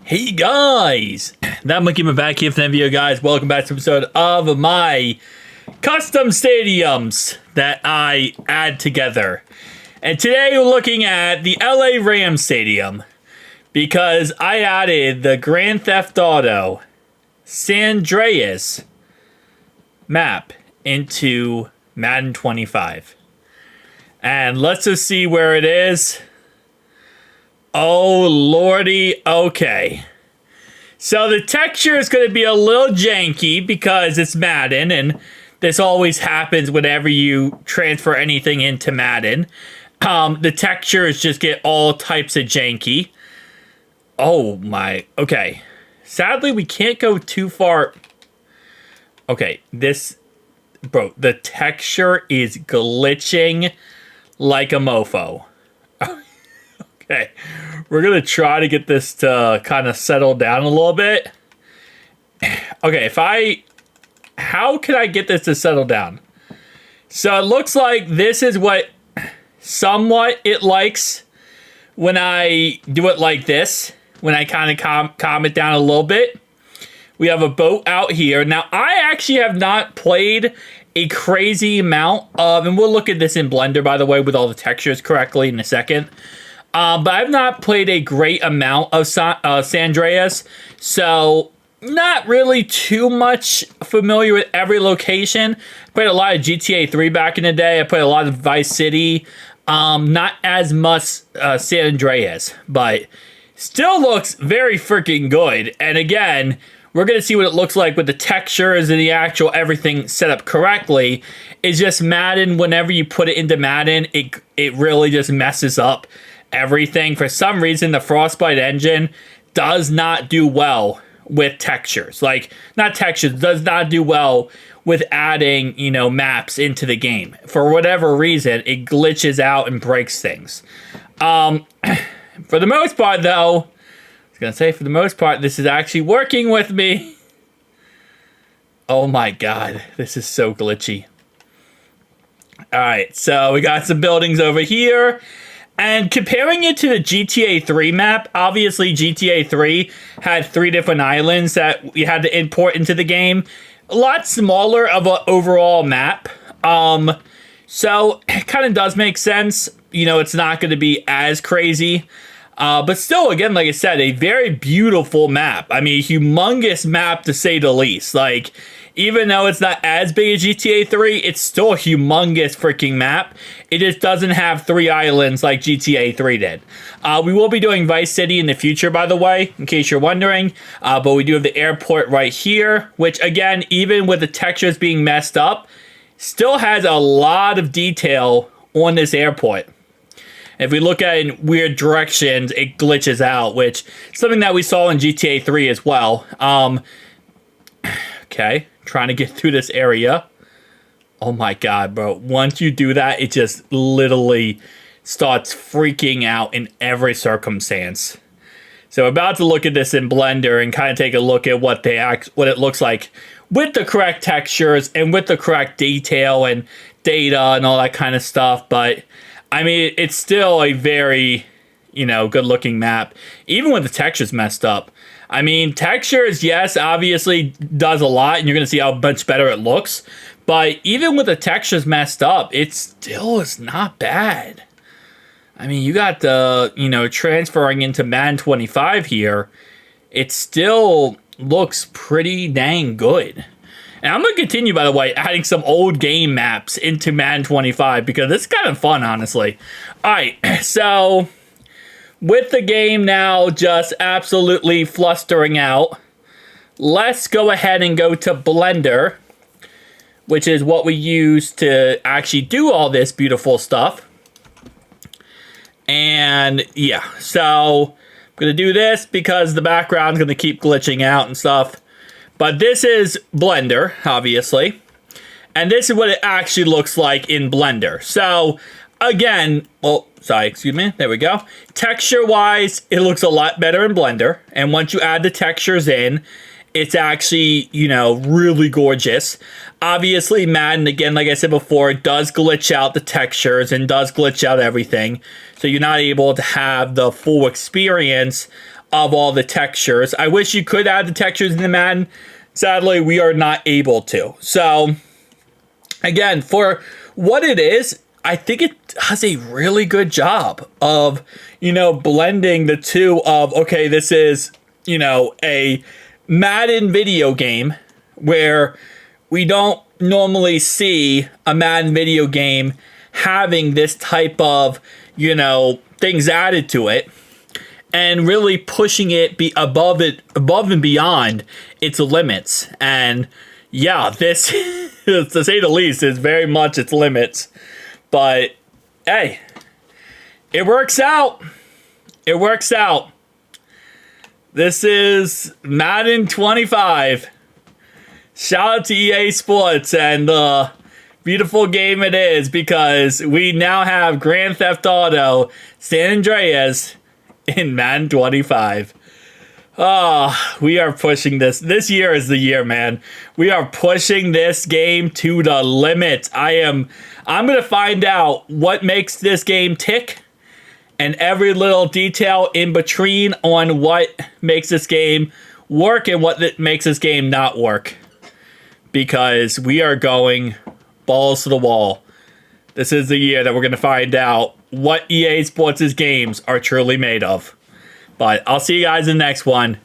Hey guys, that monkey in my back here for the video, guys. Welcome back to an episode of my custom stadiums that I add together. And today we're looking at the LA Rams Stadium because I added the Grand Theft Auto San Andreas map into Madden 25. And let's just see where it is. Oh, lordy. Okay. So the texture is going to be a little janky because it's Madden, and this always happens whenever you transfer anything into Madden. The textures just get all types of janky. Oh, my. Okay. Sadly, we can't go too far. Okay, bro, the texture is glitching like a mofo. Okay, we're going to try to get this to kind of settle down a little bit. Okay, how can I get this to settle down? So it looks like this is what somewhat it likes when I do it like this, when I kind of calm it down a little bit. We have a boat out here. Now, I actually have not played a crazy amount of, and we'll look at this in Blender, by the way, with all the textures correctly in a second. But I've not played a great amount of San Andreas, so not really too much familiar with every location. Played a lot of GTA 3 back in the day. I played a lot of Vice City. Not as much San Andreas, but still looks very freaking good. And again, we're going to see what it looks like with the textures and the actual everything set up correctly. It's just Madden, whenever you put it into Madden, it really just messes up everything. For some reason, the Frostbite engine does not do well with textures. Like, not textures, does not do well with adding, maps into the game. For whatever reason, it glitches out and breaks things. For the most part, though, for the most part, this is actually working with me. Oh my god, this is so glitchy. Alright, so we got some buildings over here. And comparing it to the GTA 3 map, obviously GTA 3 had 3 different islands that we had to import into the game. A lot smaller of an overall map. So it kind of does make sense. It's not going to be as crazy. But still, again, like I said, a very beautiful map. I mean, humongous map to say the least. Like, even though it's not as big as GTA 3, it's still a humongous freaking map. It just doesn't have 3 islands like GTA 3 did. We will be doing Vice City in the future, by the way, in case you're wondering. But we do have the airport right here, which, again, even with the textures being messed up, still has a lot of detail on this airport. If we look at it in weird directions, it glitches out, which is something that we saw in GTA 3 as well. Okay, trying to get through this area. Oh my god, bro. Once you do that, it just literally starts freaking out in every circumstance. So we're about to look at this in Blender and kind of take a look at what it looks like with the correct textures and with the correct detail and data and all that kind of stuff. But I mean, it's still a very, good looking map, even with the textures messed up. I mean, textures, yes, obviously does a lot, and you're going to see how much better it looks. But even with the textures messed up, it still is not bad. I mean, you got the, transferring into Madden 25 here. It still looks pretty dang good. And I'm going to continue, by the way, adding some old game maps into Madden 25 because it's kind of fun, honestly. All right, so with the game now just absolutely flustering out, let's go ahead and go to Blender, which is what we use to actually do all this beautiful stuff. And yeah, so I'm going to do this because the background's going to keep glitching out and stuff. But this is Blender, obviously. And this is what it actually looks like in Blender. So, again, there we go. Texture-wise, it looks a lot better in Blender. And once you add the textures in, it's actually, really gorgeous. Obviously, Madden, again, like I said before, does glitch out the textures and does glitch out everything. So you're not able to have the full experience of all the textures. I wish you could add the textures in the Madden. Sadly, we are not able to. So, again, for what it is, I think it does a really good job of, blending the two of, okay, this is, a Madden video game where we don't normally see a Madden video game having this type of, things added to it, and really pushing it above and beyond its limits. And yeah, this, to say the least, is very much its limits. But hey, it works out. It works out. This is Madden 25. Shout out to EA Sports, and beautiful game it is, because we now have Grand Theft Auto San Andreas in Madden 25. We are pushing this. This year is the year, man. We are pushing this game to the limit. I'm going to find out what makes this game tick, and every little detail in between on what makes this game work and what makes this game not work. Because we are going balls to the wall. This is the year that we're going to find out what EA Sports' games are truly made of. But I'll see you guys in the next one.